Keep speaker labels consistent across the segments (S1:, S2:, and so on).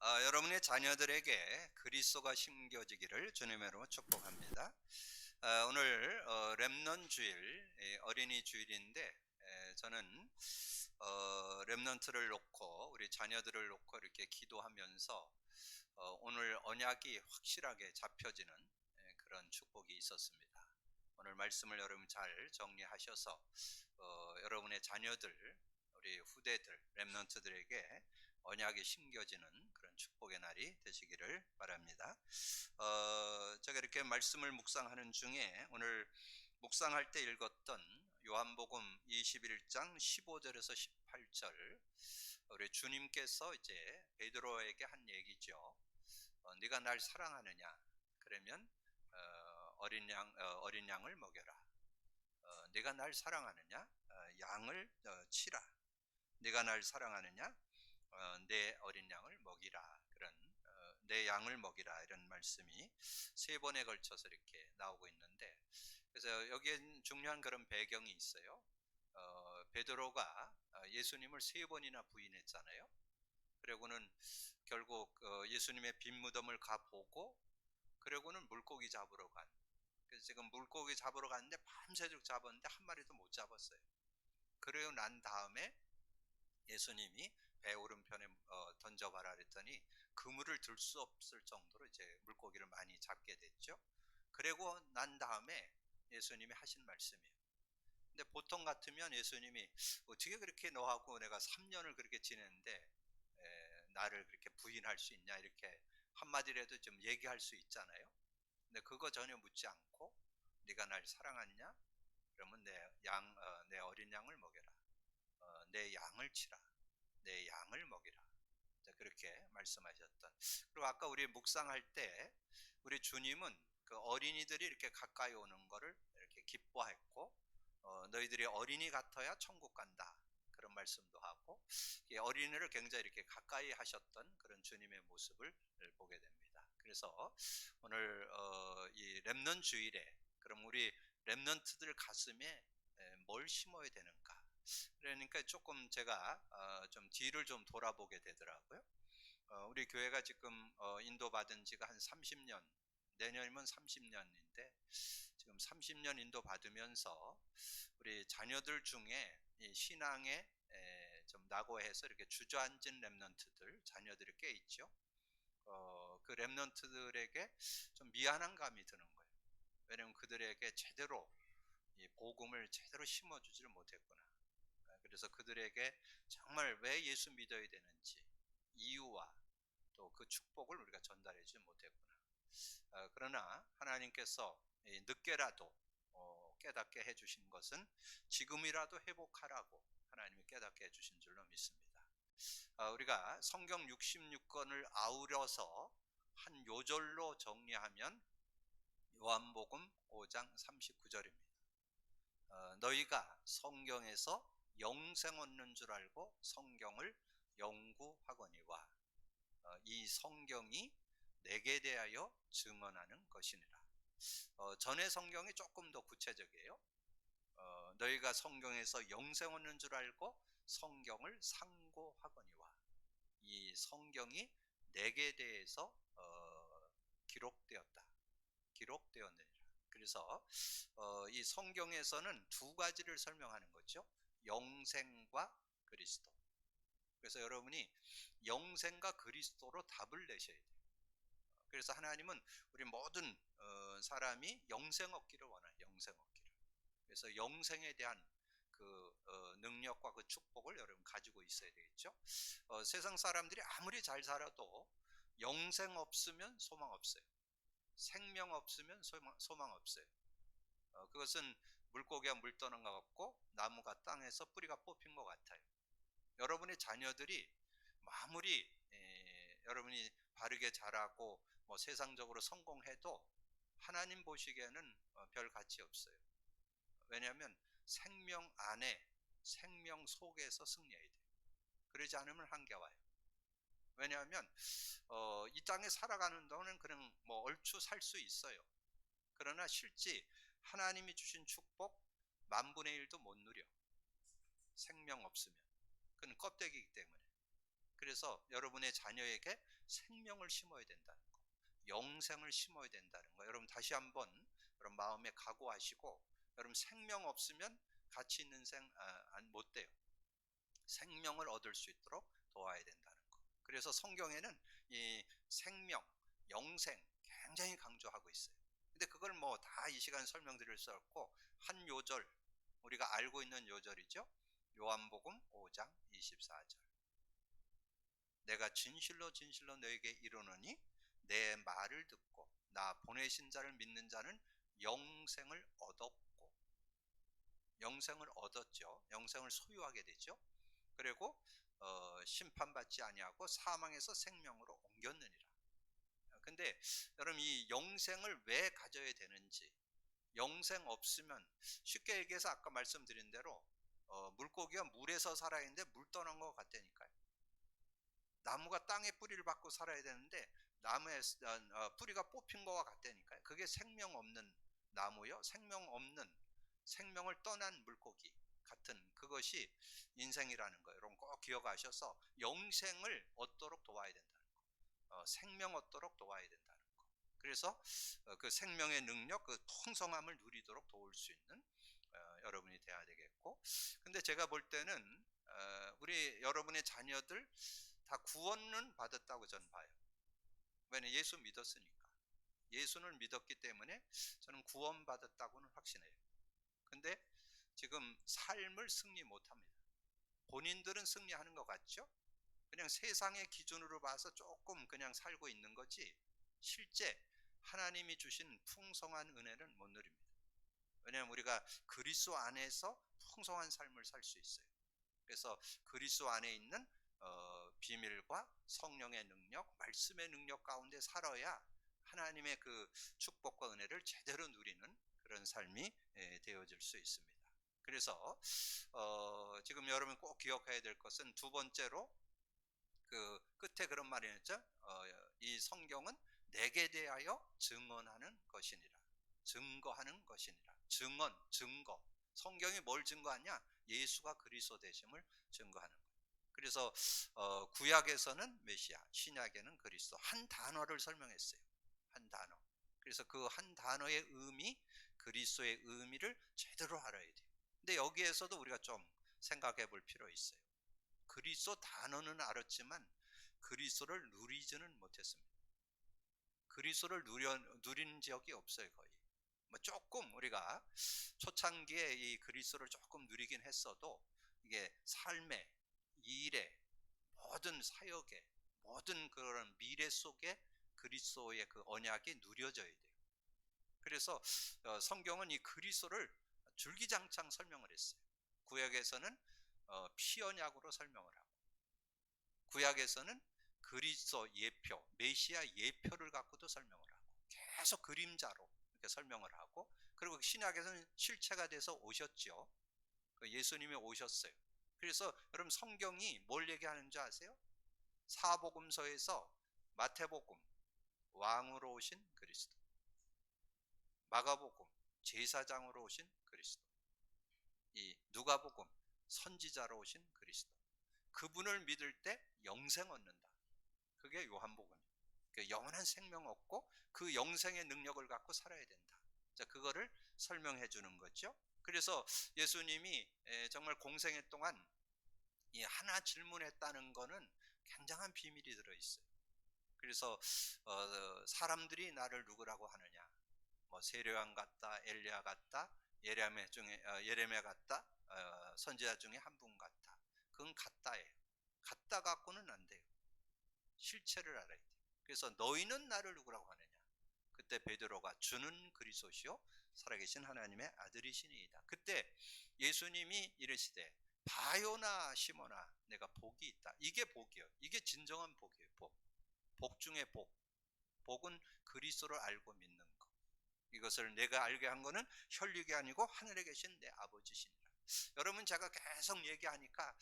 S1: 여러분의 자녀들에게 그리스도가 심겨지기를 주님의 이름으로 축복합니다. 오늘 렘넌트 주일, 어린이 주일인데 저는 렘넌트를 놓고 우리 자녀들을 놓고 이렇게 기도하면서 오늘 언약이 확실하게 잡혀지는 그런 축복이 있었습니다. 오늘 말씀을 여러분 잘 정리하셔서 여러분의 자녀들, 우리 후대들, 렘넌트들에게 언약이 심겨지는 그런 축복의 날이 되시기를 바랍니다. 제가 이렇게 말씀을 묵상하는 중에 오늘 묵상할 때 읽었던 요한복음 21장 15절에서 18절, 우리 주님께서 이제 베드로에게 한 얘기죠. 네가 날 사랑하느냐? 그러면 어린 양을 먹여라. 네가 날 사랑하느냐? 양을 치라. 네가 날 사랑하느냐? 내 어린 양을 먹이라. 그런 내 양을 먹이라, 이런 말씀이 세 번에 걸쳐서 이렇게 나오고 있는데, 그래서 여기엔 중요한 그런 배경이 있어요. 베드로가 예수님을 세 번이나 부인했잖아요. 그리고는 결국 예수님의 빈 무덤을 가보고, 그리고는 물고기 잡으러 간. 그래서 지금 물고기 잡으러 갔는데 밤새도록 잡았는데 한 마리도 못 잡았어요. 그러고 난 다음에 예수님이 배 오른편에 던져봐라 그랬더니 그물을 들 수 없을 정도로 이제 물고기를 많이 잡게 됐죠. 그리고 난 다음에 예수님이 하신 말씀이에요. 근데 보통 같으면 예수님이 어떻게 그렇게 너하고 내가 3년을 그렇게 지냈는데 나를 그렇게 부인할 수 있냐, 이렇게 한마디라도 좀 얘기할 수 있잖아요. 근데 그거 전혀 묻지 않고 네가 날 사랑하느냐? 그러면 내 어린 양을 먹여라. 내 양을 치라. 내 양을 먹이라. 그렇게 말씀하셨던. 그리고 아까 우리 묵상할 때 우리 주님은 그 어린이들이 이렇게 가까이 오는 거를 이렇게 기뻐했고, 너희들이 어린이 같아야 천국 간다, 그런 말씀도 하고, 어린이를 굉장히 이렇게 가까이 하셨던 그런 주님의 모습을 보게 됩니다. 그래서 오늘 이 렘넌트 주일에 그럼 우리 렘넌트들 가슴에 뭘 심어야 되는가? 그러니까 조금 제가 좀 뒤를 좀 돌아보게 되더라고요. 우리 교회가 지금 인도받은 지가 한 30년, 내년이면 30년인데 지금 30년 인도받으면서 우리 자녀들 중에 이 신앙에 좀 낙오해서 이렇게 주저앉은 렘넌트들, 자녀들이 꽤 있죠. 그 렘넌트들에게 좀 미안한 감이 드는 거예요. 왜냐하면 그들에게 제대로 이 복음을 제대로 심어주지를 못했구나. 그래서 그들에게 정말 왜 예수 믿어야 되는지 이유와 또 그 축복을 우리가 전달하지 못했구나. 그러나 하나님께서 늦게라도 깨닫게 해주신 것은 지금이라도 회복하라고 하나님이 깨닫게 해주신 줄로 믿습니다. 우리가 성경 66권을 아우려서 한 요절로 정리하면 요한복음 5장 39절입니다. 너희가 성경에서 영생 얻는 줄 알고 성경을 연구하거니와 이 성경이 내게 대하여 증언하는 것이니라. 전의 성경이 조금 더 구체적이에요. 너희가 성경에서 영생 얻는 줄 알고 성경을 상고하거니와 이 성경이 내게 대해서 기록되었느니라. 그래서 이 성경에서는 두 가지를 설명하는 거죠. 영생과 그리스도. 그래서 여러분이 영생과 그리스도로 답을 내셔야 돼요. 그래서 하나님은 우리 모든 사람이 영생 얻기를 원해요. 영생 얻기를. 그래서 영생에 대한 그 능력과 그 축복을 여러분 가지고 있어야 되겠죠. 세상 사람들이 아무리 잘 살아도 영생 없으면 소망 없어요. 생명 없으면 소망 없어요. 그것은 물고기가 물 떠는 것 같고 나무가 땅에서 뿌리가 뽑힌 것 같아요. 여러분의 자녀들이 아무리 여러분이 바르게 자라고 뭐 세상적으로 성공해도 하나님 보시기에는 별 가치 없어요. 왜냐하면 생명 안에, 생명 속에서 승리해야 돼요. 그러지 않으면 한계 와요. 왜냐하면 이 땅에 살아가는 동안은 그냥 뭐 얼추 살 수 있어요. 그러나 실제 하나님이 주신 축복 만분의 1도 못 누려. 생명 없으면. 그건 껍데기이기 때문에. 그래서 여러분의 자녀에게 생명을 심어야 된다는 거, 영생을 심어야 된다는 거, 여러분 다시 한번 여러분 마음에 각오하시고, 여러분 생명 없으면 가치 있는 생 못 돼요. 생명을 얻을 수 있도록 도와야 된다는 거. 그래서 성경에는 이 생명, 영생 굉장히 강조하고 있어요. 근데 그걸 뭐 다 이 시간 설명드릴 수 없고, 한 요절, 우리가 알고 있는 요절이죠. 요한복음 5장 24절. 내가 진실로 진실로 너에게 이르노니 내 말을 듣고 나 보내신 자를 믿는 자는 영생을 얻었고, 영생을 얻었죠. 영생을 소유하게 되죠. 그리고 심판받지 아니하고 사망에서 생명으로 옮겼느니라. 근데 여러분, 이 영생을 왜 가져야 되는지, 영생 없으면, 쉽게 얘기해서 아까 말씀드린 대로 물고기가 물에서 살아있는데 물 떠난 것 같다니까요. 나무가 땅에 뿌리를 받고 살아야 되는데 나무에 뿌리가 뽑힌 것과 같다니까요. 그게 생명 없는 나무요, 생명 없는, 생명을 떠난 물고기 같은 그것이 인생이라는 거예요. 여러분 꼭 기억하셔서 영생을 얻도록 도와야 된다는 거, 생명 얻도록 도와야 된다는 거. 그래서 그 생명의 능력, 그 풍성함을 누리도록 도울 수 있는 여러분이 돼야 되겠고, 근데 제가 볼 때는 우리 여러분의 자녀들 다 구원은 받았다고 저는 봐요. 왜냐면 예수 믿었으니까. 예수를 믿었기 때문에 저는 구원받았다고는 확신해요. 근데 지금 삶을 승리 못합니다. 본인들은 승리하는 것 같죠? 그냥 세상의 기준으로 봐서 조금 그냥 살고 있는 거지, 실제 하나님이 주신 풍성한 은혜는 못 누립니다. 왜냐하면 우리가 그리스도 안에서 풍성한 삶을 살 수 있어요. 그래서 그리스도 안에 있는 비밀과 성령의 능력, 말씀의 능력 가운데 살아야 하나님의 그 축복과 은혜를 제대로 누리는 그런 삶이 되어질 수 있습니다. 그래서 지금 여러분 꼭 기억해야 될 것은, 두 번째로 그 끝에 그런 말이 있죠. 이 성경은 내게 대하여 증언하는 것이니라. 증거하는 것이니라. 증언, 증거. 성경이 뭘 증거하냐? 예수가 그리스도 되심을 증거하는 거예요. 그래서 구약에서는 메시아, 신약에는 그리스도, 한 단어를 설명했어요. 한 단어. 그래서 그 한 단어의 의미, 그리스도의 의미를 제대로 알아야 돼요. 근데 여기에서도 우리가 좀 생각해 볼 필요 있어요. 그리스도 단어는 알았지만 그리스도를 누리지는 못했습니다. 그리스도를 누린 적이 없어요. 거의 뭐 조금 우리가 초창기에 이 그리스도를 조금 누리긴 했어도, 이게 삶에, 일에, 모든 사역에, 모든 그런 미래 속에 그리스도의 그 언약이 누려져야 돼요. 그래서 성경은 이 그리스도를 줄기장창 설명을 했어요. 구약에서는 피 언약으로 설명을 하고, 구약에서는 그리스도 예표, 메시아 예표를 갖고도 설명을 하고, 계속 그림자로 이렇게 설명을 하고, 그리고 신약에서는 실체가 돼서 오셨죠. 예수님이 오셨어요. 그래서 여러분 성경이 뭘 얘기하는 줄 아세요? 사복음서에서 마태복음 왕으로 오신 그리스도, 마가복음 제사장으로 오신 그리스도, 이 누가복음 선지자로 오신 그리스도, 그분을 믿을 때 영생 얻는다. 그게 요한복음이에요. 그 영원한 생명 얻고 그 영생의 능력을 갖고 살아야 된다. 자, 그거를 설명해 주는 거죠. 그래서 예수님이 정말 공생애 동안 이 하나 질문했다는 거는 굉장한 비밀이 들어있어요. 그래서 사람들이 나를 누구라고 하느냐, 뭐 세례요한 같다, 엘리야 같다, 예레미야 같다, 선지자 중에 한 분 같다. 그건 같다예요. 같다 갖고는 안 돼요. 실체를 알아야 돼요. 그래서 너희는 나를 누구라고 하느냐? 그때 베드로가 주는 그리스도시요 살아계신 하나님의 아들이시니이다. 그때 예수님이 이르시되 바요나 시모나 내가 복이 있다. 이게 복이에요. 이게 진정한 복이에요. 복 중에 복. 복은 그리스도를 알고 믿는 것. 이것을 내가 알게 한 거는 혈육이 아니고 하늘에 계신 내 아버지시니라. 여러분 제가 계속 얘기하니까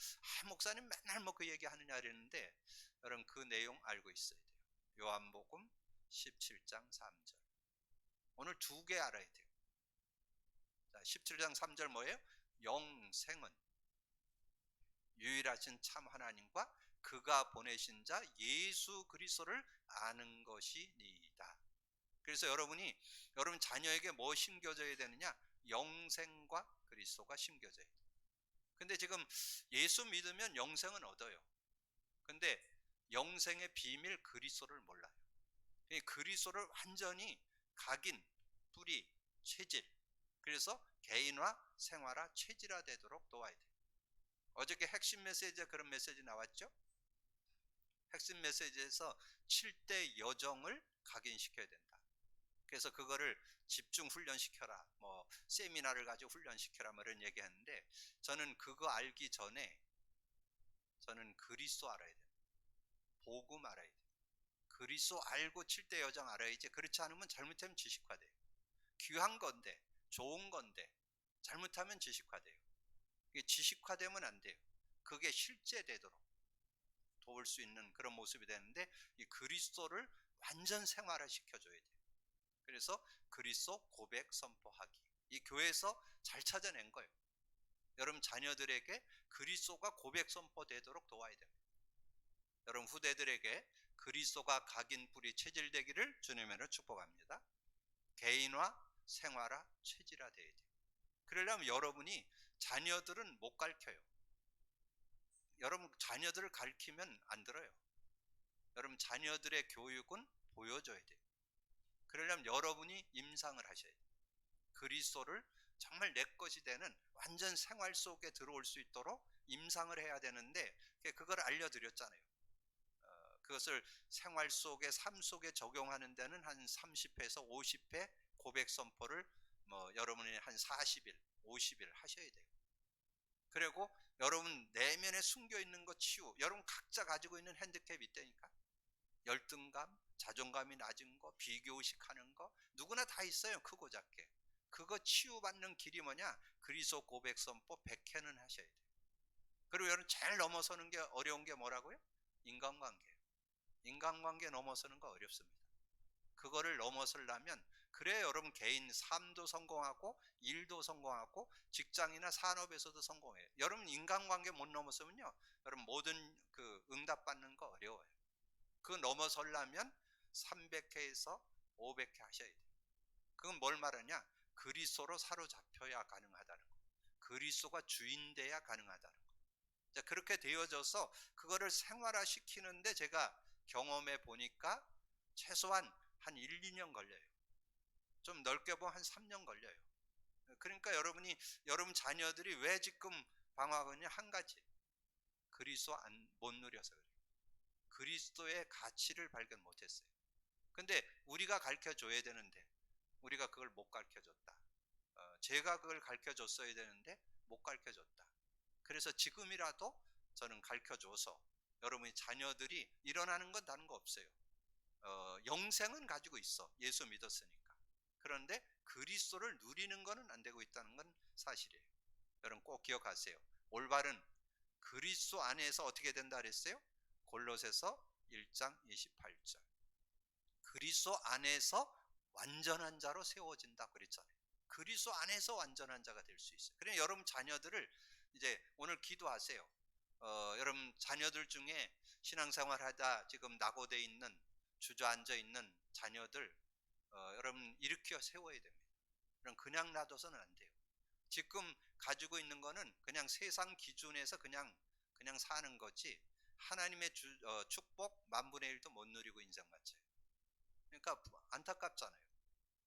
S1: 목사님 맨날 뭐 그 얘기하느냐 이랬는데, 여러분 그 내용 알고 있어야 돼요. 요한복음 17장 3절. 오늘 두 개 알아야 돼요. 자, 17장 3절 뭐예요? 영생은 유일하신 참 하나님과 그가 보내신 자 예수 그리스도를 아는 것이니이다. 그래서 여러분 자녀에게 뭐 심겨져야 되느냐? 영생과 그리스도가 심겨져야 돼요. 근데 지금 예수 믿으면 영생은 얻어요. 근데 영생의 비밀 그리스도를 몰라요. 그리스도를 완전히 각인, 뿌리, 체질, 그래서 개인화, 생활화, 체질화 되도록 도와야 돼요. 어저께 핵심 메시지에 그런 메시지 나왔죠? 핵심 메시지에서 7대 여정을 각인시켜야 된다. 그래서 그거를 집중 훈련시켜라, 뭐 세미나를 가지고 훈련시켜라, 뭐 이런 얘기했는데, 저는 그거 알기 전에 저는 그리스도 알아야 돼요. 복음 알아야 돼요. 그리스도 알고 7대 여정 알아야지. 그렇지 않으면 잘못하면 지식화돼요. 귀한 건데, 좋은 건데 잘못하면 지식화돼요. 이게 지식화되면 안 돼요. 그게 실제되도록 도울 수 있는 그런 모습이 되는데, 이 그리스도를 완전 생활화 시켜줘야 돼요. 그래서 그리스도 고백 선포하기, 이 교회에서 잘 찾아낸 거예요. 여러분 자녀들에게 그리스도가 고백 선포되도록 도와야 됩니다. 여러분 후대들에게 그리스도가 각인 뿌리 체질되기를 주님으로 축복합니다. 개인화, 생활화, 체질화 돼야 돼요. 그러려면 여러분이, 자녀들은 못 가르쳐요. 여러분 자녀들을 가르치면 안 들어요. 여러분 자녀들의 교육은 보여줘야 돼요. 그러려면 여러분이 임상을 하셔야 돼요. 그리스도를 정말 내 것이 되는 완전 생활 속에 들어올 수 있도록 임상을 해야 되는데, 그걸 알려드렸잖아요. 그것을 생활 속에, 삶 속에 적용하는 데는 한 30회에서 50회 고백 선포를 여러분이 한 40일, 50일 하셔야 돼요. 그리고 여러분 내면에 숨겨 있는 것 여러분 각자 가지고 있는 핸디캡이 있다니까. 열등감, 자존감이 낮은 거, 비교의식 하는 거, 누구나 다 있어요. 크고 작게. 그거 치유받는 길이 뭐냐? 그리스도 고백 선포 100회는 하셔야 돼요. 그리고 여러분 제일 넘어서는 게 어려운 게 뭐라고요? 인간관계. 인간관계 넘어서는 거 어렵습니다. 그거를 넘어서려면, 그래야 여러분 개인 삶도 성공하고 일도 성공하고 직장이나 산업에서도 성공해요. 여러분 인간관계 못 넘어서면요, 여러분 모든 그 응답받는 거 어려워요. 그거 넘어서려면 300회에서 500회 하셔야 돼요. 그건 뭘 말하냐? 그리스도로 사로잡혀야 가능하다는 거. 그리스도가 주인 돼야 가능하다는 거. 자, 그렇게 되어져서 그거를 생활화시키는데 제가 경험해 보니까 최소한 한 1, 2년 걸려요. 좀 넓게 보면 한 3년 걸려요. 그러니까 여러분 자녀들이 왜 지금 방황하느냐? 한 가지, 그리스도 못 누려서 그래요. 그리스도의 가치를 발견 못했어요. 근데 우리가 가르쳐 줘야 되는데 우리가 그걸 못 가르쳐 줬다. 제가 그걸 가르쳐 줬어야 되는데 못 가르쳐 줬다. 그래서 지금이라도 저는 가르쳐 줘서 여러분의 자녀들이 일어나는 건 다른 거 없어요. 영생은 가지고 있어. 예수 믿었으니까. 그런데 그리스도를 누리는 거는 안 되고 있다는 건 사실이에요. 여러분 꼭 기억하세요. 올바른 그리스도 안에서 어떻게 된다 그랬어요? 골로새서 1장 28절. 그리스도 안에서 완전한 자로 세워진다 그랬잖아요. 그리스도 안에서 완전한 자가 될 수 있어요. 그러니까 여러분 자녀들을 이제 오늘 기도하세요. 여러분 자녀들 중에 신앙생활 하다 지금 낙오되어 있는, 주저앉아 있는 자녀들, 여러분 일으켜 세워야 됩니다. 그냥 놔둬서는 안 돼요. 지금 가지고 있는 거는 그냥 세상 기준에서 그냥 사는 거지, 하나님의 축복 만분의 1도 못 누리고 인생 마쳐요. 그러니까 안타깝잖아요.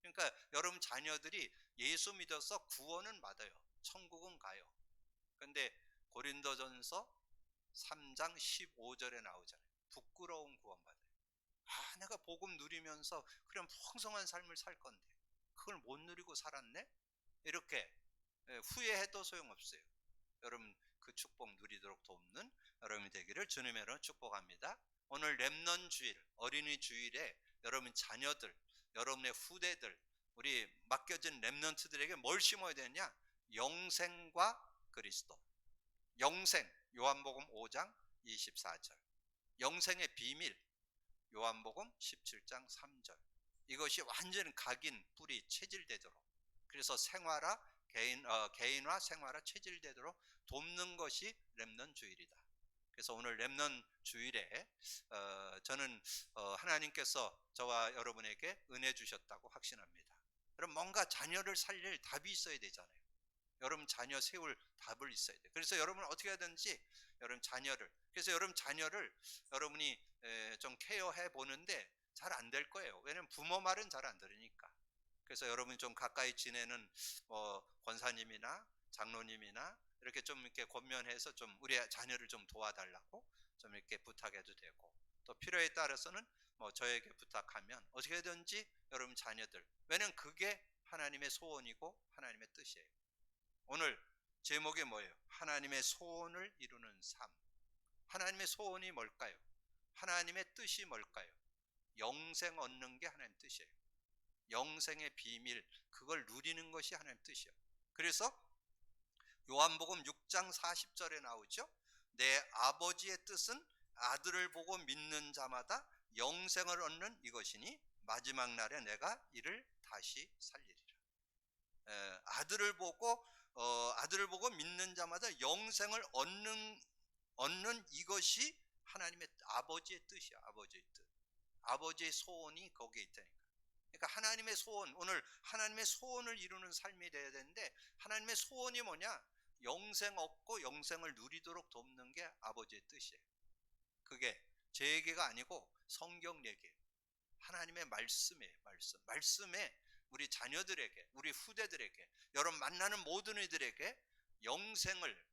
S1: 그러니까 여러분 자녀들이 예수 믿어서 구원은 받아요. 천국은 가요. 근데 고린도전서 3장 15절에 나오잖아요. 부끄러운 구원받아요. 내가 복음 누리면서 그냥 풍성한 삶을 살 건데 그걸 못 누리고 살았네? 이렇게 후회해도 소용없어요. 여러분 그 축복 누리도록 돕는 여러분이 되기를 주님의 이름으로 축복합니다. 오늘 렘넌 주일, 어린이 주일에 여러분 자녀들, 여러분의 후대들, 우리 맡겨진 렘넌트들에게 뭘 심어야 되느냐? 영생과 그리스도. 영생, 요한복음 5장 24절. 영생의 비밀, 요한복음 17장 3절. 이것이 완전 각인, 뿌리, 체질되도록, 그래서 생활화, 개인화, 생활화, 체질되도록 돕는 것이 렘넌트 주일이다. 그래서 오늘 렘넌트 주일에 저는 하나님께서 저와 여러분에게 은혜 주셨다고 확신합니다. 그럼 뭔가 자녀를 살릴 답이 있어야 되잖아요. 여러분 자녀 세울 답을 있어야 돼요. 그래서 여러분은 어떻게 하든지 여러분 자녀를, 그래서 여러분 자녀를 여러분이 좀 케어해 보는데 잘 안 될 거예요. 왜냐면 부모 말은 잘 안 들으니까. 그래서 여러분이 좀 가까이 지내는 권사님이나 장로님이나 이렇게 좀 이렇게 권면해서 좀 우리 자녀를 좀 도와달라고 좀 이렇게 부탁해도 되고, 또 필요에 따라서는 뭐 저에게 부탁하면 어떻게든지 여러분 자녀들, 왜냐면 그게 하나님의 소원이고 하나님의 뜻이에요. 오늘 제목이 뭐예요? 하나님의 소원을 이루는 삶. 하나님의 소원이 뭘까요? 하나님의 뜻이 뭘까요? 영생 얻는 게 하나님 뜻이에요. 영생의 비밀, 그걸 누리는 것이 하나님 뜻이에요. 그래서 요한복음 6장 40절에 나오죠. 내 아버지의 뜻은 아들을 보고 믿는 자마다 영생을 얻는 이것이니 마지막 날에 내가 이를 다시 살리리라. 아들을 보고 믿는 자마다 영생을 얻는 이것이 하나님의 아버지의 뜻이야. 아버지의 뜻, 아버지의 소원이 거기에 있다니까. 그러니까 하나님의 소원, 오늘 하나님의 소원을 이루는 삶이 돼야 되는데, 하나님의 소원이 뭐냐? 영생 얻고 영생을 누리도록 돕는 게 아버지의 뜻이에요. 그게 제 얘기가 아니고 성경 얘기예요. 하나님의 말씀이에요. 말씀에 우리 자녀들에게, 우리 후대들에게, 여러분 만나는 모든 이들에게 영생을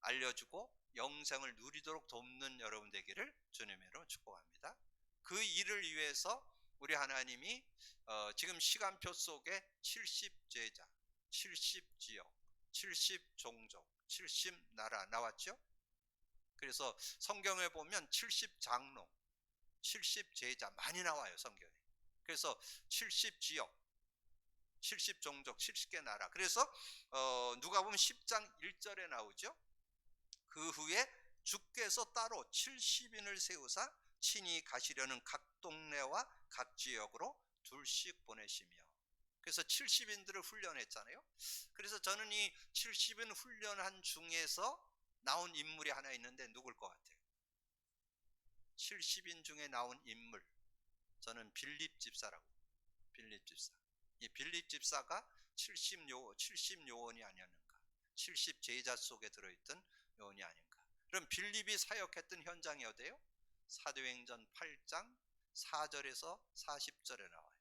S1: 알려주고 영생을 누리도록 돕는 여러분 되기를 주님으로 축복합니다. 그 일을 위해서 우리 하나님이 지금 시간표 속에 70제자, 70지역, 70종족, 70나라 나왔죠? 그래서 성경에 보면 70장로, 70제자 많이 나와요, 성경에. 그래서 70지역, 70종족, 70개 나라. 그래서 누가복음 10장 1절에 나오죠. 그 후에 주께서 따로 70인을 세우사 친히 가시려는 각 동네와 각 지역으로 둘씩 보내시며. 그래서 70인들을 훈련했잖아요. 그래서 저는 이 70인 훈련한 중에서 나온 인물이 하나 있는데 누굴 것 같아요? 70인 중에 나온 인물, 저는 빌립 집사라고. 빌립 집사. 이 빌립 집사가 70 요원이 아니었는가? 70 제자 속에 들어있던 요원이 아닌가? 그럼 빌립이 사역했던 현장이 어디예요? 사도행전 8장 4절에서 40절에 나와요.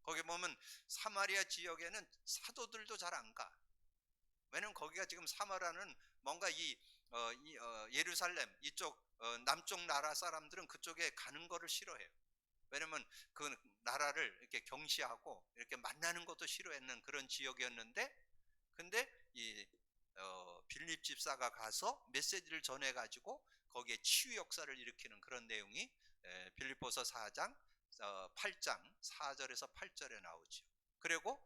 S1: 거기 보면 사마리아 지역에는 사도들도 잘 안 가. 왜냐면 거기가 지금 사마라는 뭔가 예루살렘 이쪽 남쪽 나라 사람들은 그쪽에 가는 거를 싫어해요. 왜냐면 그 나라를 이렇게 경시하고 이렇게 만나는 것도 싫어했는 그런 지역이었는데, 근데 이 빌립 집사가 가서 메시지를 전해 가지고 거기에 치유 역사를 일으키는 그런 내용이 빌립보서 4장 8장 4절에서 8절에 나오죠. 그리고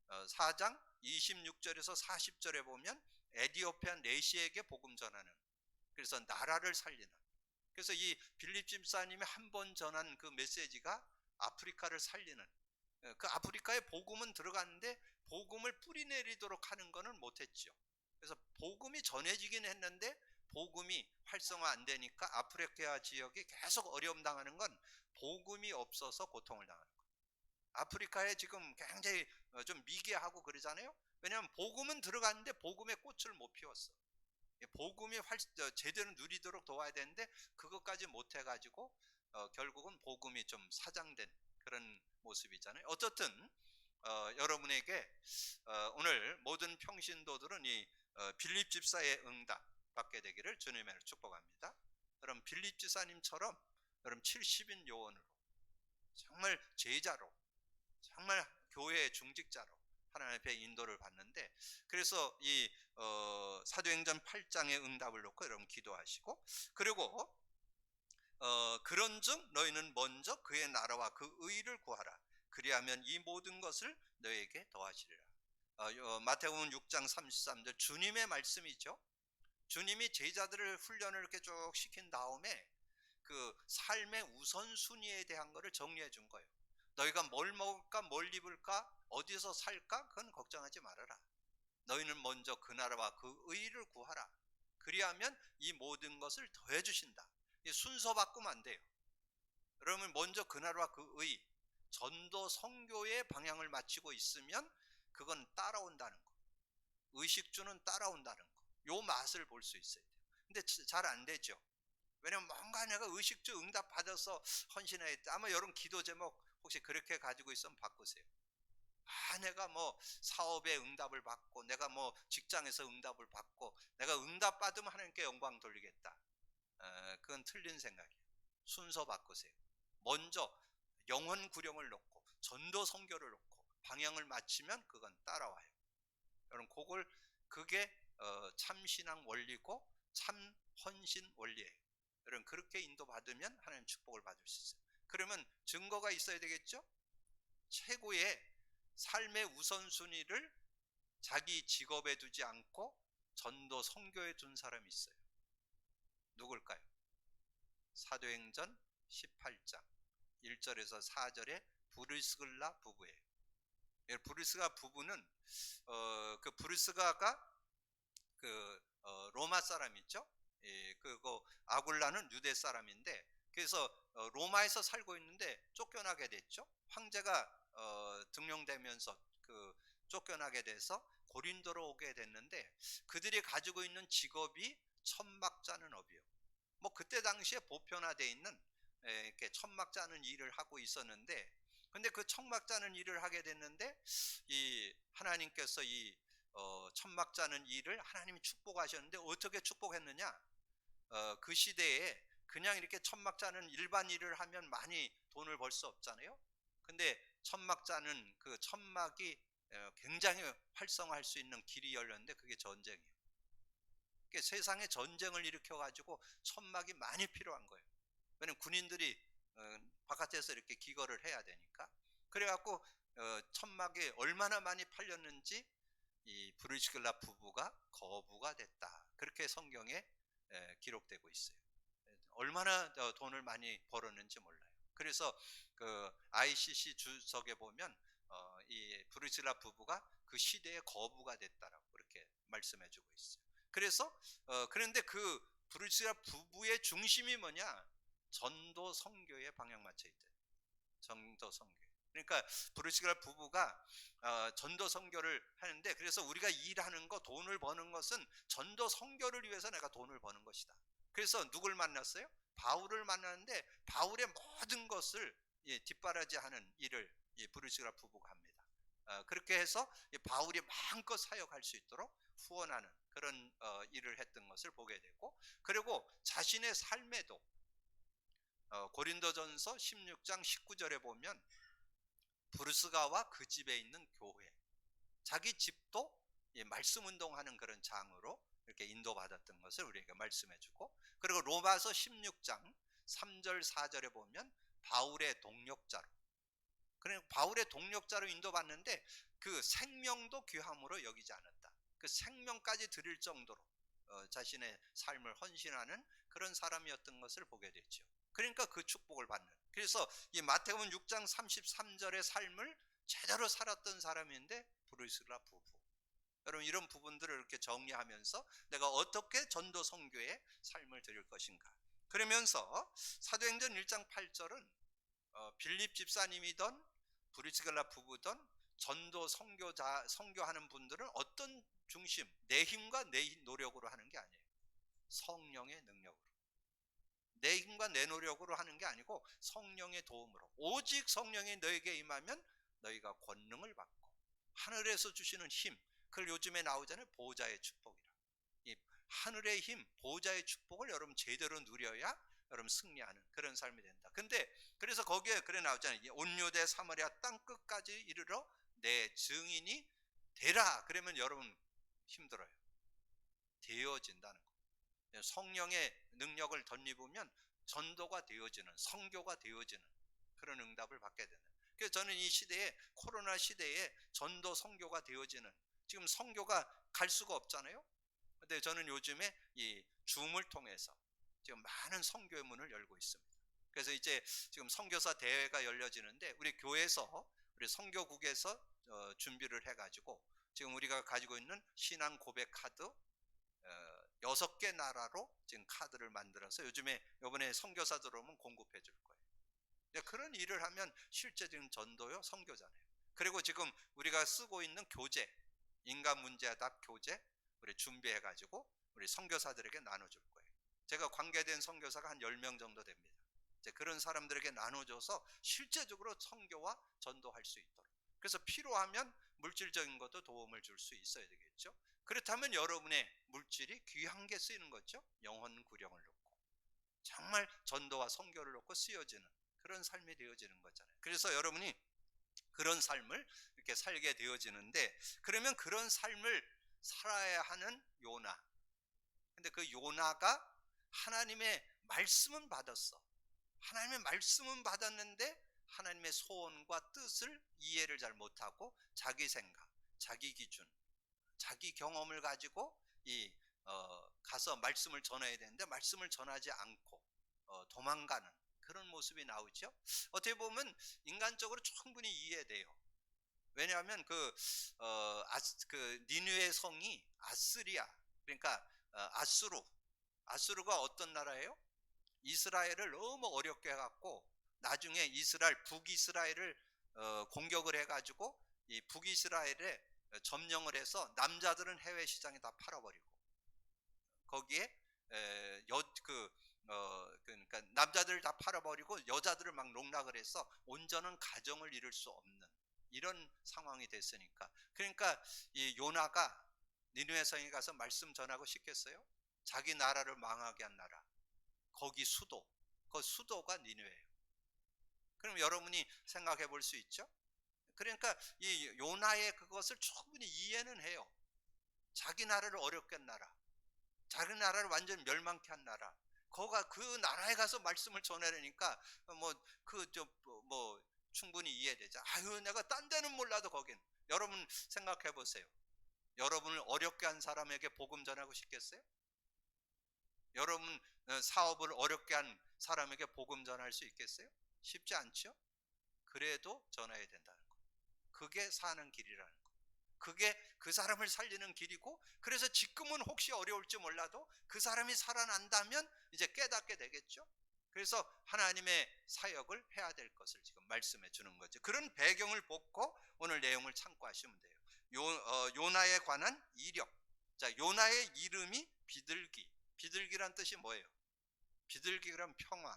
S1: 4장 26절에서 40절에 보면 에디오피아 내시에게 복음 전하는, 그래서 나라를 살리는, 그래서 이 빌립 집사님이 한 번 전한 그 메시지가 아프리카를 살리는, 그 아프리카에 복음은 들어갔는데 복음을 뿌리내리도록 하는 것은 못했죠. 그래서 복음이 전해지긴 했는데 복음이 활성화 안 되니까 아프리카 지역이 계속 어려움 당하는 건 복음이 없어서 고통을 당하는 거예요. 아프리카에 지금 굉장히 좀 미개하고 그러잖아요. 왜냐하면 복음은 들어갔는데 복음의 꽃을 못 피웠어. 복음이 제대로 누리도록 도와야 되는데 그것까지 못 해가지고 결국은 복음이 좀 사장된 그런 모습이잖아요. 어쨌든 여러분에게 오늘 모든 평신도들은 이 빌립 집사의 응답 받게 되기를 주님의 축복합니다. 여러분 빌립 집사님처럼 여러분 70인 요원으로 정말 제자로 정말 교회의 중직자로 하나님 앞에 인도를 받는데, 그래서 이 사도행전 8장의 응답을 놓고 여러분 기도하시고, 그리고 그런즉 너희는 먼저 그의 나라와 그 의를 구하라. 그리하면 이 모든 것을 너희에게 더하시리라. 마태복음 6장 33절 주님의 말씀이죠. 주님이 제자들을 훈련을 이렇게 쭉 시킨 다음에 그 삶의 우선순위에 대한 것을 정리해 준 거예요. 너희가 뭘 먹을까, 뭘 입을까, 어디서 살까, 그건 걱정하지 말아라. 너희는 먼저 그 나라와 그 의를 구하라. 그리하면 이 모든 것을 더해 주신다. 순서 바꾸면 안 돼요. 그러면 먼저 그날과 그의 전도 선교의 방향을 맞추고 있으면 그건 따라온다는 거. 의식주는 따라온다는 거. 요 맛을 볼 수 있어야 돼요. 근데 잘 안 되죠. 왜냐면 뭔가 내가 의식주 응답 받아서 헌신했다. 아마 여러분 기도 제목 혹시 그렇게 가지고 있으면 바꾸세요. 내가 뭐 사업에 응답을 받고, 내가 뭐 직장에서 응답을 받고, 내가 응답 받으면 하나님께 영광 돌리겠다. 그건 틀린 생각이에요. 순서 바꾸세요. 먼저 영혼 구령을 놓고 전도 선교를 놓고 방향을 맞추면 그건 따라와요. 여러분 그게 참신앙 원리고 참 헌신 원리예요. 여러분 그렇게 인도받으면 하나님 축복을 받을 수 있어요. 그러면 증거가 있어야 되겠죠? 최고의 삶의 우선순위를 자기 직업에 두지 않고 전도 선교에 둔 사람이 있어요. 누굴까요? 사도행전 18장 1절에서 4절에 브리스글라 부부예요. 브리스가 부부는 그 브리스가가 로마 사람 있죠? 그거 아굴라는 유대 사람인데, 그래서 로마에서 살고 있는데 쫓겨나게 됐죠. 황제가 등용되면서 쫓겨나게 돼서 고린도로 오게 됐는데, 그들이 가지고 있는 직업이 천막 짜는 업이요. 뭐 그때 당시에 보편화되어 있는 이렇게 천막 짜는 일을 하고 있었는데, 근데 그 천막 짜는 일을 하게 됐는데 이 하나님께서 이 천막 짜는 일을 하나님이 축복하셨는데, 어떻게 축복했느냐? 그 시대에 그냥 이렇게 천막 짜는 일반 일을 하면 많이 돈을 벌 수 없잖아요. 근데 천막 짜는 그 천막이 굉장히 활성화할 수 있는 길이 열렸는데 그게 전쟁이에요. 그러니까 세상에 전쟁을 일으켜 가지고 천막이 많이 필요한 거예요. 왜냐면 군인들이 바깥에서 이렇게 기거를 해야 되니까. 그래갖고 천막이 얼마나 많이 팔렸는지 이 브리스길라 부부가 거부가 됐다. 그렇게 성경에 기록되고 있어요. 얼마나 돈을 많이 벌었는지 몰라요. 그래서 그 ICC 주석에 보면 이 브리스길라 부부가 그 시대에 거부가 됐다라고 그렇게 말씀해주고 있어요. 그래서 그런데 그 브리스길라 부부의 중심이 뭐냐? 전도 선교에 방향 맞춰 있대. 전도 선교. 그러니까 브리스길라 부부가 전도 선교를 하는데, 그래서 우리가 일하는 거, 돈을 버는 것은 전도 선교를 위해서 내가 돈을 버는 것이다. 그래서 누굴 만났어요? 바울을 만났는데 바울의 모든 것을 뒷바라지하는 일을 브리스길라 부부가 합니다. 그렇게 해서 바울이 마음껏 사역할 수 있도록 후원하는 그런 일을 했던 것을 보게 되고, 그리고 자신의 삶에도 고린도전서 16장 19절에 보면 브루스가와 그 집에 있는 교회, 자기 집도 말씀 운동하는 그런 장으로 이렇게 인도받았던 것을 우리에게 말씀해주고, 그리고 로마서 16장 3절 4절에 보면 바울의 동력자로, 그러니까 바울의 동력자로 인도받는데 그 생명도 귀함으로 여기지 않았다. 그 생명까지 드릴 정도로 자신의 삶을 헌신하는 그런 사람이었던 것을 보게 됐죠. 그러니까 그 축복을 받는, 그래서 이 마태복음 6장 33절의 삶을 제대로 살았던 사람인데 브리스길라 부부. 여러분 이런 부분들을 이렇게 정리하면서 내가 어떻게 전도 선교의 삶을 드릴 것인가. 그러면서 사도행전 1장 8절은 빌립 집사님이던 브리스길라 부부던 전도 선교하는 분들은 어떤 중심, 내 힘과 내 노력으로 하는 게 아니에요. 성령의 능력으로. 내 힘과 내 노력으로 하는 게 아니고 성령의 도움으로, 오직 성령이 너에게 임하면 너희가 권능을 받고, 하늘에서 주시는 힘, 그걸 요즘에 나오잖아요. 보호자의 축복이라. 이 하늘의 힘, 보호자의 축복을 여러분 제대로 누려야 여러분 승리하는 그런 삶이 된다. 근데 그래서 거기에 그래 나오잖아요. 온유대 사마리아 땅 끝까지 이르러 내 증인이 되라. 그러면 여러분 힘들어요. 되어진다는 거. 성령의 능력을 덧입으면 전도가 되어지는, 선교가 되어지는 그런 응답을 받게 되는. 그래서 저는 이 시대에, 코로나 시대에 전도 선교가 되어지는, 지금 선교가 갈 수가 없잖아요. 근데 저는 요즘에 이 줌을 통해서 지금 많은 선교의 문을 열고 있습니다. 그래서 이제 지금 선교사 대회가 열려지는데 우리 교회에서, 우리 선교국에서 준비를 해가지고 지금 우리가 가지고 있는 신앙 고백 카드 6개 나라로 지금 카드를 만들어서 요즘에 요번에 선교사 들어오면 공급해 줄 거예요. 그런 일을 하면 실제적인 전도요, 선교잖아요. 그리고 지금 우리가 쓰고 있는 교재, 인간 문제답 교재 우리 준비해 가지고 우리 선교사들에게 나눠줄 거예요. 제가 관계된 선교사가 한 10명 정도 됩니다. 이제 그런 사람들에게 나눠줘서 실제적으로 선교와 전도할 수 있도록. 그래서 필요하면 물질적인 것도 도움을 줄 수 있어야 되겠죠. 그렇다면 여러분의 물질이 귀한 게 쓰이는 거죠. 영혼 구령을 놓고 정말 전도와 선교를 놓고 쓰여지는 그런 삶이 되어지는 거잖아요. 그래서 여러분이 그런 삶을 이렇게 살게 되어지는데, 그러면 그런 삶을 살아야 하는 요나. 근데 그 요나가 하나님의 말씀은 받았어. 하나님의 말씀은 받았는데 하나님의 소원과 뜻을 이해를 잘 못하고 자기 생각, 자기 기준, 자기 경험을 가지고 가서 말씀을 전해야 되는데 말씀을 전하지 않고 도망가는 그런 모습이 나오죠. 어떻게 보면 인간적으로 충분히 이해돼요. 왜냐하면 그 니느웨 성이 아스리아, 그러니까 아수르가 어떤 나라예요? 이스라엘을 너무 어렵게 해갖고 나중에 북이스라엘을 공격을 해가지고 이 북이스라엘에 점령을 해서 남자들은 해외 시장에 다 팔아버리고 거기에 그러니까 남자들을 다 팔아버리고 여자들을 막 농락을 해서 온전한 가정을 이룰 수 없는 이런 상황이 됐으니까. 그러니까 이 요나가 니느웨 성에 가서 말씀 전하고 싶겠어요? 자기 나라를 망하게 한 나라, 거기 그 수도가 니느웨예요. 그럼 여러분이 생각해 볼 수 있죠? 그러니까 이 요나의 그것을 충분히 이해는 해요. 자기 나라를 어렵게 한 나라, 자기 나라를 완전히 멸망케 한 나라, 그 나라에 가서 말씀을 전하려니까 뭐 충분히 이해되죠. 아유, 내가 딴 데는 몰라도 거긴. 여러분 생각해 보세요. 여러분을 어렵게 한 사람에게 복음 전하고 싶겠어요? 여러분 사업을 어렵게 한 사람에게 복음 전할 수 있겠어요? 쉽지 않죠? 그래도 전해야 된다는 거. 그게 사는 길이라는 거. 그게 그 사람을 살리는 길이고, 그래서 지금은 혹시 어려울지 몰라도 그 사람이 살아난다면 이제 깨닫게 되겠죠. 그래서 하나님의 사역을 해야 될 것을 지금 말씀해 주는 거죠. 그런 배경을 보고 오늘 내용을 참고하시면 돼요. 요나에 관한 이력. 자, 요나의 이름이 비둘기. 비둘기란 뜻이 뭐예요? 비둘기란 평화,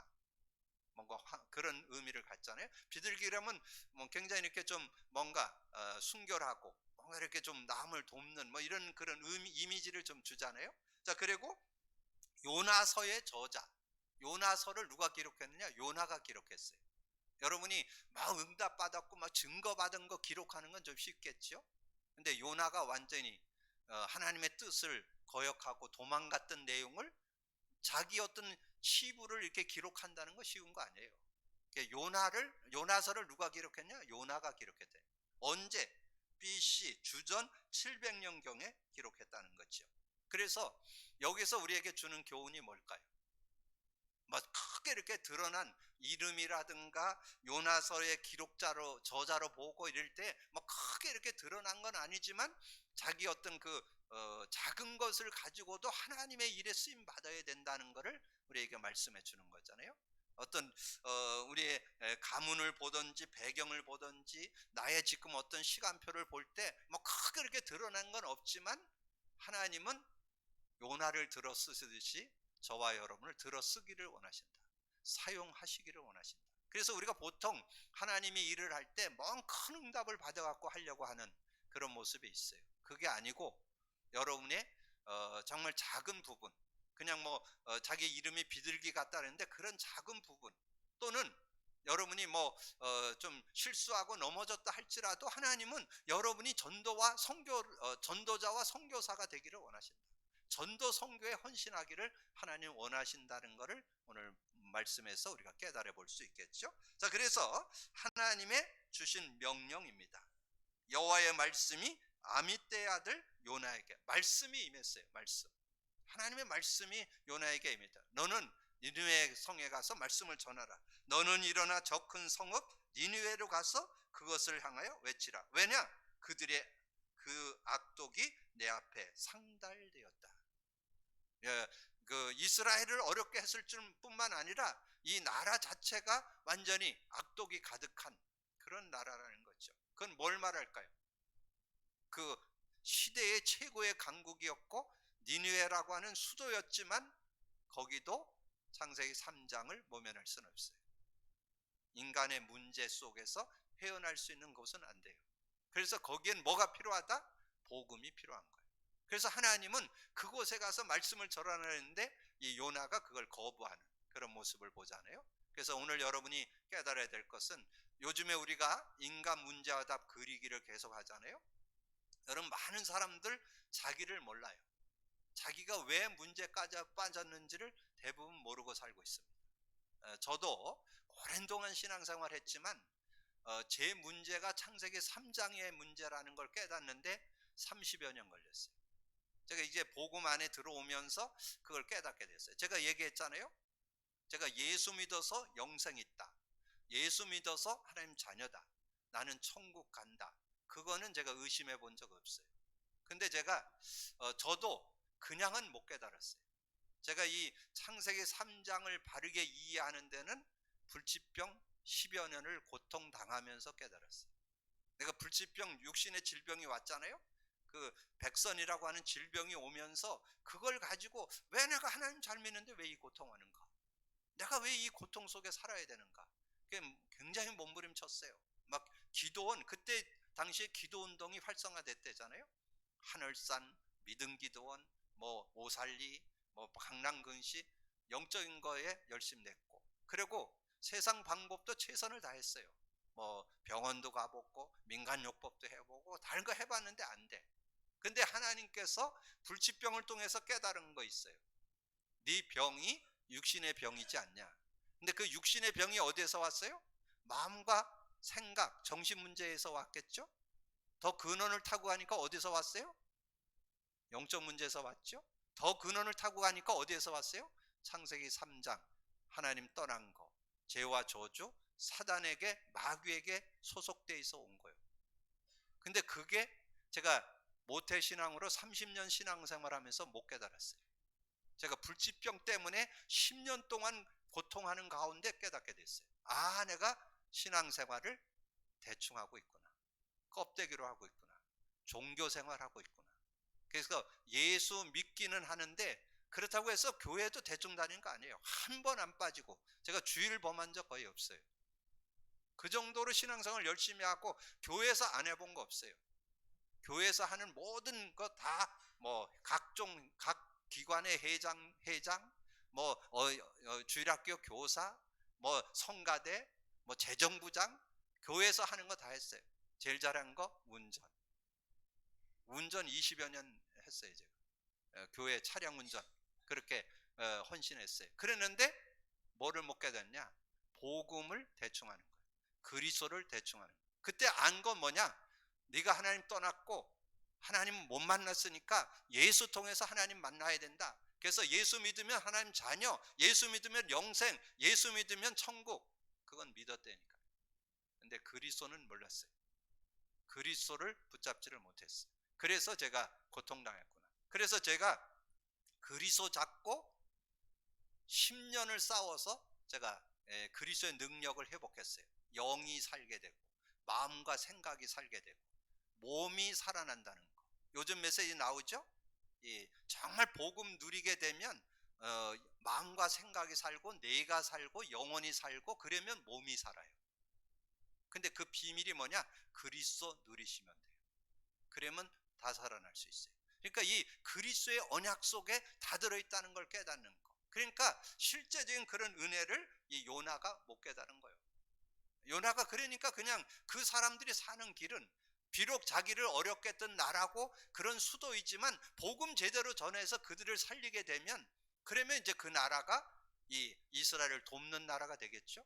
S1: 뭔가 그런 의미를 갖잖아요. 비둘기라면 뭐 굉장히 이렇게 좀 뭔가 순결하고 뭔가 이렇게 좀 남을 돕는 뭐 이런 그런 이미지를 좀 주잖아요. 자, 그리고 요나서의 저자. 요나서를 누가 기록했느냐? 요나가 기록했어요. 여러분이 막 응답 받았고 막 증거 받은 거 기록하는 건 좀 쉽겠죠. 근데 요나가 완전히 하나님의 뜻을 거역하고 도망갔던 내용을 자기 어떤 치부를 이렇게 기록한다는 거 쉬운 거 아니에요. 요나서를 누가 기록했냐? 요나가 기록했대. 언제? BC 주전 700년경에 기록했다는 거죠. 그래서 여기서 우리에게 주는 교훈이 뭘까요? 뭐 크게 이렇게 드러난 이름이라든가 요나서의 저자로 보고 이럴 때 뭐 크게 이렇게 드러난 건 아니지만 자기 어떤 작은 것을 가지고도 하나님의 일에 쓰임 받아야 된다는 것을 우리에게 말씀해 주는 거잖아요. 어떤 우리의 가문을 보든지 배경을 보든지 나의 지금 어떤 시간표를 볼 때 뭐 크게 이렇게 드러난 건 없지만 하나님은 요나를 들어 쓰듯이 저와 여러분을 들어 쓰기를 원하신다. 사용하시기를 원하신다. 그래서 우리가 보통 하나님이 일을 할 때 먼 큰 응답을 받아갖고 하려고 하는 그런 모습이 있어요. 그게 아니고 여러분의 정말 작은 부분, 그냥 자기 이름이 비둘기 같다는데 그런 작은 부분, 또는 여러분이 좀 실수하고 넘어졌다 할지라도 하나님은 여러분이 전도자와 선교사가 되기를 원하신다. 전도 선교에 헌신하기를 하나님 원하신다는 것을 오늘 말씀에서 우리가 깨달아 볼 수 있겠죠. 자, 그래서 하나님의 주신 명령입니다. 여호와의 말씀이 아미떼의 아들 요나에게 말씀이 임했어요. 하나님의 말씀이 요나에게 임했다. 너는 니느웨 성에 가서 말씀을 전하라. 너는 일어나 저 큰 성읍 니느웨로 가서 그것을 향하여 외치라. 왜냐? 그들의 그 악독이 내 앞에 상달되었다. 예, 그 이스라엘을 어렵게 했을 뿐만 아니라 이 나라 자체가 완전히 악독이 가득한 그런 나라라는 거죠. 그건 뭘 말할까요? 그 시대의 최고의 강국이었고 니느웨라고 하는 수도였지만 거기도 창세기 3장을 모면할 수는 없어요. 인간의 문제 속에서 헤어날 수 있는 곳은 안 돼요. 그래서 거기엔 뭐가 필요하다? 복음이 필요한 거예요. 그래서 하나님은 그곳에 가서 말씀을 전하는데 이 요나가 그걸 거부하는 그런 모습을 보잖아요. 그래서 오늘 여러분이 깨달아야 될 것은 요즘에 우리가 인간 문제와 답 그리기를 계속 하잖아요. 여러분, 많은 사람들 자기를 몰라요. 자기가 왜 문제까지 빠졌는지를 대부분 모르고 살고 있습니다. 저도 오랜 동안 신앙생활 했지만 제 문제가 창세기 3장의 문제라는 걸 깨닫는데 30여 년 걸렸어요. 제가 이제 복음 안에 들어오면서 그걸 깨닫게 됐어요. 제가 얘기했잖아요. 제가 예수 믿어서 영생 있다. 예수 믿어서 하나님 자녀다. 나는 천국 간다. 그거는 제가 의심해 본 적 없어요. 근데 제가 저도 그냥은 못 깨달았어요. 제가 이 창세기 3장을 바르게 이해하는 데는 불치병 10여 년을 고통당하면서 깨달았어요. 내가 불치병, 육신의 질병이 왔잖아요. 그 백선이라고 하는 질병이 오면서 그걸 가지고 왜 내가 하나님 잘 믿는데 왜 이 고통하는가? 내가 왜 이 고통 속에 살아야 되는가? 그게 굉장히 몸부림쳤어요. 막 기도원, 그때 당시에 기도운동이 활성화됐대잖아요. 하늘산, 믿음 기도원, 뭐 오살리, 뭐 강남근시, 영적인 거에 열심 냈고, 그리고 세상 방법도 최선을 다했어요. 뭐 병원도 가보고 민간요법도 해보고 다른 거 해봤는데 안 돼. 근데 하나님께서 불치병을 통해서 깨달은 거 있어요. 네 병이 육신의 병이지 않냐. 근데 그 육신의 병이 어디에서 왔어요? 마음과 생각, 정신 문제에서 왔겠죠? 더 근원을 타고 가니까 어디서 왔어요? 영적 문제에서 왔죠? 더 근원을 타고 가니까 어디에서 왔어요? 창세기 3장 하나님 떠난 거, 죄와 저주, 사단에게, 마귀에게 소속돼 있어 온 거예요. 근데 그게 제가 모태신앙으로 30년 신앙생활하면서 못 깨달았어요. 제가 불치병 때문에 10년 동안 고통하는 가운데 깨닫게 됐어요. 아, 내가 신앙생활을 대충 하고 있구나. 껍데기로 하고 있구나. 종교생활하고 있구나. 그래서 예수 믿기는 하는데 그렇다고 해서 교회도 대충 다니는 거 아니에요. 한 번 안 빠지고 제가 주일 범한 적 거의 없어요. 그 정도로 신앙생활을 열심히 하고 교회에서 안 해본 거 없어요. 교회에서 하는 모든 거 다 뭐 각종 각 기관의 회장 뭐 주일학교 교사 뭐 성가대 뭐 재정부장 교회에서 하는 거 다 했어요. 제일 잘한 거 운전 20여 년 했어요. 제가 교회 차량 운전 그렇게 헌신했어요. 그랬는데 뭐를 못 깨닫냐? 복음을 대충 하는 거예요. 그리스도를 대충 하는 거예요. 그때 안 건 뭐냐? 네가 하나님 떠났고 하나님 못 만났으니까 예수 통해서 하나님 만나야 된다. 그래서 예수 믿으면 하나님 자녀, 예수 믿으면 영생, 예수 믿으면 천국. 그건 믿었다니까. 근데 그리스도는 몰랐어요. 그리스도를 붙잡지를 못했어요. 그래서 제가 고통당했구나. 그래서 제가 그리스도 잡고 10년을 싸워서 제가 그리스도의 능력을 회복했어요. 영이 살게 되고 마음과 생각이 살게 되고 몸이 살아난다는 거. 요즘 메시지 나오죠? 정말 복음 누리게 되면 마음과 생각이 살고 뇌가 살고 영혼이 살고 그러면 몸이 살아요. 근데 그 비밀이 뭐냐? 그리스도 누리시면 돼요. 그러면 다 살아날 수 있어요. 그러니까 이 그리스도의 언약 속에 다 들어있다는 걸 깨닫는 거. 그러니까 실제적인 그런 은혜를 이 요나가 못 깨달은 거예요. 요나가 그러니까 그냥 그 사람들이 사는 길은 비록 자기를 어렵게 했던 나라고 그런 수도이지만 복음 제대로 전해서 그들을 살리게 되면 그러면 이제 그 나라가 이 이스라엘을 돕는 나라가 되겠죠.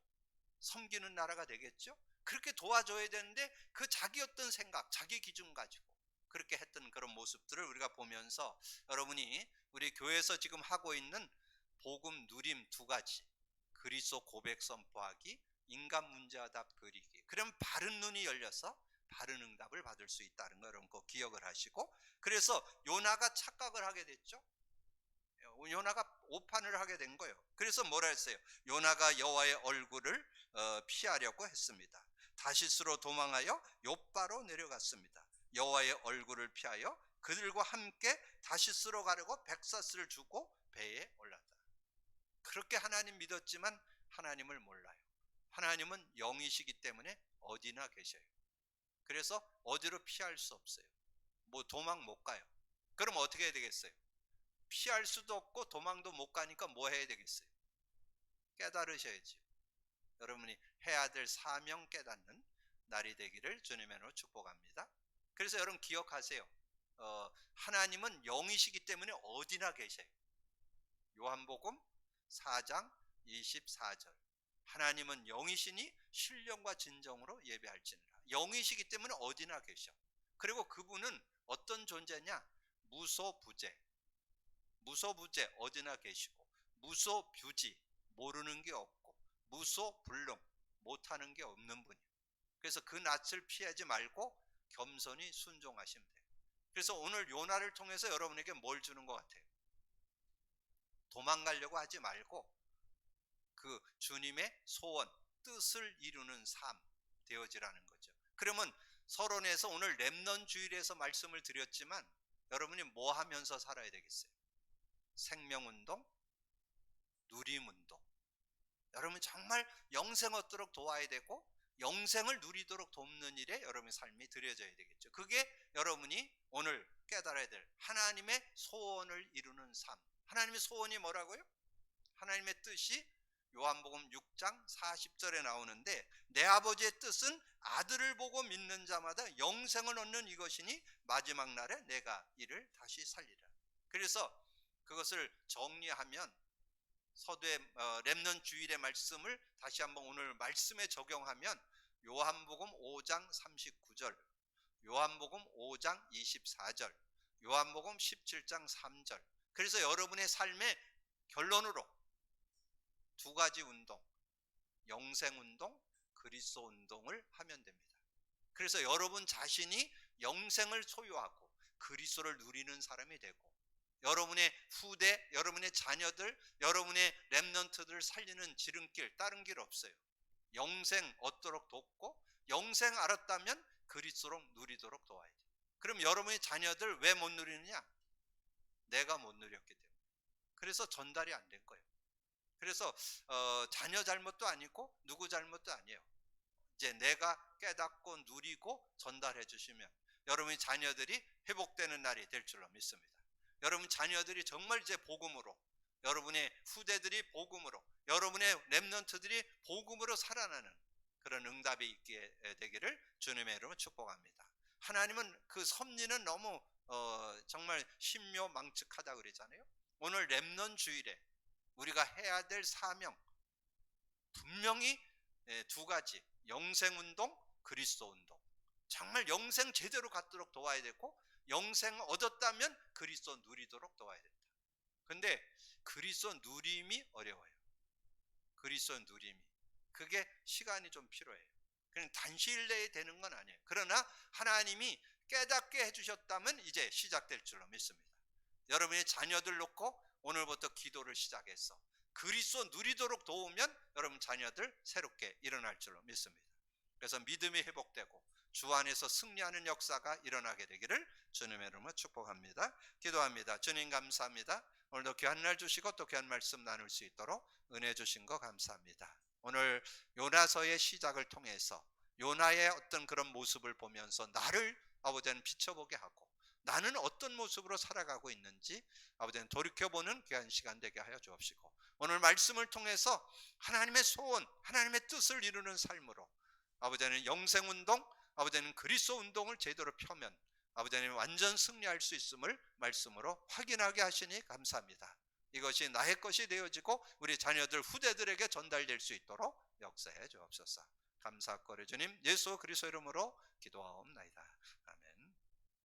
S1: 섬기는 나라가 되겠죠. 그렇게 도와줘야 되는데 그 자기 어떤 생각, 자기 기준 가지고 그렇게 했던 그런 모습들을 우리가 보면서 여러분이 우리 교회에서 지금 하고 있는 복음 누림 두 가지, 그리스도 고백 선포하기, 인간 문제와 답 그리기. 그럼 바른 눈이 열려서 바른 응답을 받을 수 있다는 걸 여러분 꼭 기억을 하시고, 그래서 요나가 착각을 하게 됐죠. 요나가 오판을 하게 된 거예요. 그래서 뭐라 했어요? 요나가 여호와의 얼굴을 피하려고 했습니다. 다시스로 도망하여 욥바로 내려갔습니다. 여호와의 얼굴을 피하여 그들과 함께 다시스로 가려고 백사스를 주고 배에 올랐다. 그렇게 하나님 믿었지만 하나님을 몰라요. 하나님은 영이시기 때문에 어디나 계셔요. 그래서 어디로 피할 수 없어요. 뭐 도망 못 가요. 그럼 어떻게 해야 되겠어요? 피할 수도 없고 도망도 못 가니까 뭐 해야 되겠어요? 깨달으셔야지. 여러분이 해야 될 사명 깨닫는 날이 되기를 주님의 이름으로 축복합니다. 그래서 여러분 기억하세요. 하나님은 영이시기 때문에 어디나 계셔요. 요한복음 4장 24절. 하나님은 영이시니 신령과 진정으로 예배할지니라. 영이시기 때문에 어디나 계셔. 그리고 그분은 어떤 존재냐? 무소부재. 무소부재 어디나 계시고, 무소뷰지 모르는 게 없고, 무소불능 못하는 게 없는 분이에요. 그래서 그 낯을 피하지 말고 겸손히 순종하시면 돼요. 그래서 오늘 요나를 통해서 여러분에게 뭘 주는 것 같아요? 도망가려고 하지 말고 그 주님의 소원, 뜻을 이루는 삶 되어지라는 거죠. 그러면 서론에서 오늘 렘넌트 주일에서 말씀을 드렸지만 여러분이 뭐 하면서 살아야 되겠어요? 생명운동, 누림운동. 여러분 정말 영생 얻도록 도와야 되고 영생을 누리도록 돕는 일에 여러분의 삶이 드려져야 되겠죠. 그게 여러분이 오늘 깨달아야 될 하나님의 소원을 이루는 삶. 하나님의 소원이 뭐라고요? 하나님의 뜻이 요한복음 6장 40절에 나오는데, 내 아버지의 뜻은 아들을 보고 믿는 자마다 영생을 얻는 이것이니 마지막 날에 내가 이를 다시 살리라. 그래서 그것을 정리하면 서두에 렘넌트 주일의 말씀을 다시 한번 오늘 말씀에 적용하면 요한복음 5장 39절, 요한복음 5장 24절, 요한복음 17장 3절. 그래서 여러분의 삶의 결론으로 두 가지 운동, 영생운동, 그리스도 운동을 하면 됩니다. 그래서 여러분 자신이 영생을 소유하고 그리스도를 누리는 사람이 되고, 여러분의 후대, 여러분의 자녀들, 여러분의 렘넌트들을 살리는 지름길, 다른 길 없어요. 영생 얻도록 돕고, 영생 알았다면 그리스도로 누리도록 도와야 돼요. 그럼 여러분의 자녀들 왜 못 누리느냐? 내가 못 누렸기 때문에. 그래서 전달이 안 된 거예요. 그래서 자녀 잘못도 아니고 누구 잘못도 아니에요. 이제 내가 깨닫고 누리고 전달해 주시면 여러분의 자녀들이 회복되는 날이 될 줄로 믿습니다. 여러분 자녀들이 정말 이제 복음으로, 여러분의 후대들이 복음으로, 여러분의 렘넌트들이 복음으로 살아나는 그런 응답이 있게 되기를 주님의 이름으로 축복합니다. 하나님은 그 섭리는 너무 정말 신묘망측하다 그러잖아요. 오늘 렘넌트 주일에 우리가 해야 될 사명, 분명히 두 가지, 영생운동, 그리스도운동. 정말 영생 제대로 갖도록 도와야 되고, 영생 얻었다면 그리스도 누리도록 도와야 된다. 근데 그리스도 누림이 어려워요. 그리스도 누림이. 그게 시간이 좀 필요해요. 그냥 단시일 내에 되는 건 아니에요. 그러나 하나님이 깨닫게 해주셨다면 이제 시작될 줄로 믿습니다. 여러분의 자녀들 놓고 오늘부터 기도를 시작해서 그리스도 누리도록 도우면 여러분 자녀들 새롭게 일어날 줄로 믿습니다. 그래서 믿음이 회복되고 주 안에서 승리하는 역사가 일어나게 되기를 주님의 이름으로 축복합니다. 기도합니다. 주님 감사합니다. 오늘도 귀한 날 주시고 또 귀한 말씀 나눌 수 있도록 은혜 주신 거 감사합니다. 오늘 요나서의 시작을 통해서 요나의 어떤 그런 모습을 보면서 나를 아버지는 비춰보게 하고, 나는 어떤 모습으로 살아가고 있는지 아버지는 돌이켜보는 귀한 시간 되게 하여 주옵시고, 오늘 말씀을 통해서 하나님의 소원, 하나님의 뜻을 이루는 삶으로 아버지는 영생운동, 아버지는 그리스도 운동을 제대로 펴면 아버지는 완전 승리할 수 있음을 말씀으로 확인하게 하시니 감사합니다. 이것이 나의 것이 되어지고 우리 자녀들 후대들에게 전달될 수 있도록 역사해 주옵소서. 감사하고 주님 예수 그리스도 이름으로 기도하옵나이다. 아멘.